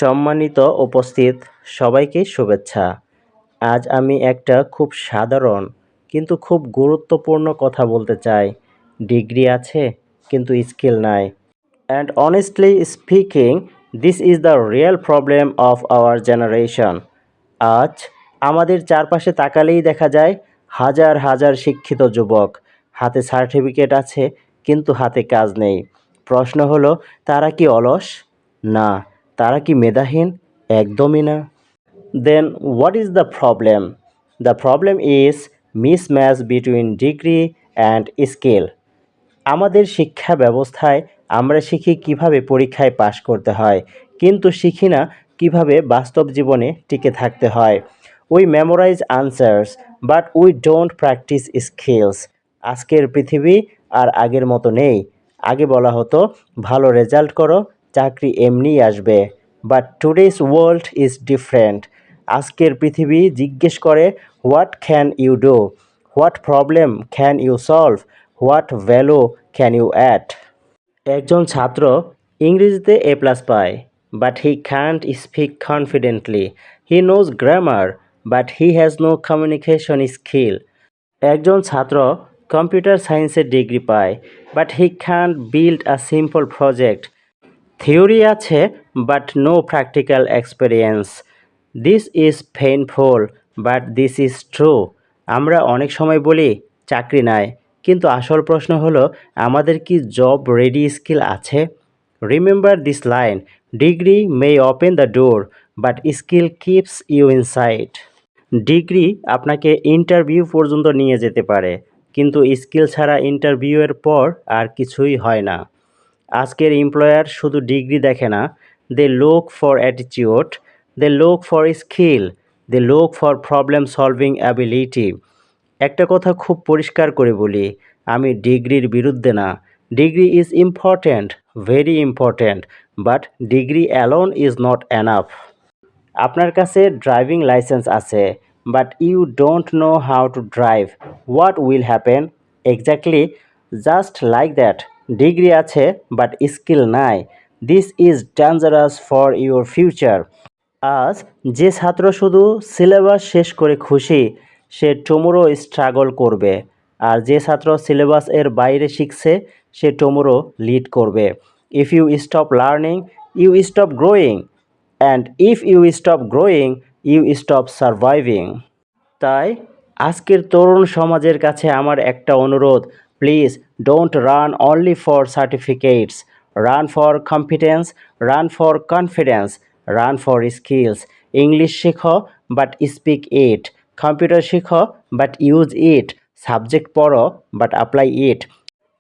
সম্মানিত উপস্থিত সবাইকে শুভেচ্ছা। আজ আমি একটা খুব সাধারণ কিন্তু খুব গুরুত্বপূর্ণ কথা বলতে চাই। ডিগ্রি আছে কিন্তু স্কিল নাই। And honestly speaking, this is the real problem of our generation. আজ আমাদের চারপাশে তাকালেই দেখা যায় হাজার হাজার শিক্ষিত যুবক, হাতে সার্টিফিকেট আছে কিন্তু হাতে কাজ নেই। প্রশ্ন হলো, তারা কি অলস? না। তারা কি মেধাহীন? একদমই না। Then what is the problem? The problem is mismatch between degree and skill. আমাদের শিক্ষা ব্যবস্থায় আমরা শিখি কিভাবে পরীক্ষায় পাশ করতে হয়, কিন্তু শিখি না কিভাবে বাস্তব জীবনে টিকে থাকতে হয়। We memorise answers but we don't practise skills. আজকের পৃথিবী আর আগের মতো নেই। আগে বলা হতো ভালো রেজাল্ট করো, চাকরি এমনিই আসবে। But today's world is different. আজকের পৃথিবী জিজ্ঞেস করে, what can you do, what problem can you solve, what value can you add. একজন ছাত্র ইংরেজিতে A+ পায়, but he can't speak confidently. He knows grammar, but he has no communication skill. একজন ছাত্র কম্পিউটার সায়েন্সের ডিগ্রি পায়, but he can't build a simple project. Theory আছে but no practical experience. This is painful but this is true. আমরা অনেক সময় বলি চাকরি নাই, কিন্তু আসল প্রশ্ন হলো আমাদের কি জব রেডি স্কিল আছে? Remember this line, degree may open the door but skill keeps you inside. Degree আপনাকে ইন্টারভিউ পর্যন্ত নিয়ে যেতে পারে, কিন্তু স্কিল ছাড়া ইন্টারভিউয়ের পর আর কিছুই হয় না। আজকের এমপ্লয়ার শুধু ডিগ্রি দেখে না, they look for attitude, they look for skill, they look for problem solving ability. একটা কথা খুব পরিষ্কার করে বলি, আমি ডিগ্রির বিরুদ্ধে না। Degree is important, very important, but degree alone is not enough. আপনার কাছে ড্রাইভিং লাইসেন্স আছে, but you don't know how to drive, what will happen? Exactly just like that, degree আছে বাট স্কিল নাই। This is dangerous for your future. আজ যে ছাত্র শুধু syllabus শেষ করে খুশি, সে টুমোরো স্ট্রাগল করবে। আর যে ছাত্র সিলেবাস এর বাইরে শিখছে, সে টুমোরো লিড করবে। If you stop learning, you stop growing, and if you stop growing, you stop surviving. তাই আজকের তরুণ সমাজের কাছে আমার একটা অনুরোধ, please don't run only for certificates, run for competence, run for confidence, run for skills. English শেখো but speak it, computer শিখো বাট ইউজ ইট, সাবজেক্ট পড়ো but apply it.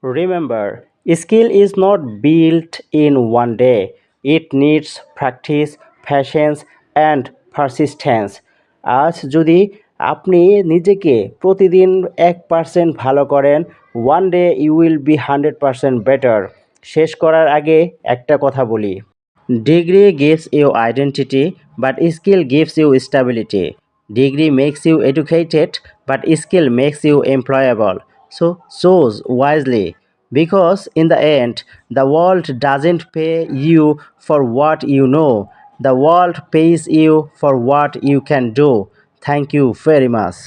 Remember, skill is not built in one day. It needs practice, patience and persistence. আজ যদি আপনি নিজেকে প্রতিদিন 1% ভালো করেন, one day you will be 100% better. শেষ করার আগে একটা কথা বলি, degree gives you identity, but skill gives you stability. Degree makes you educated, but skill makes you employable. So choose wisely, because in the end, the world doesn't pay you for what you know. The world pays you for what you can do. Thank you very much.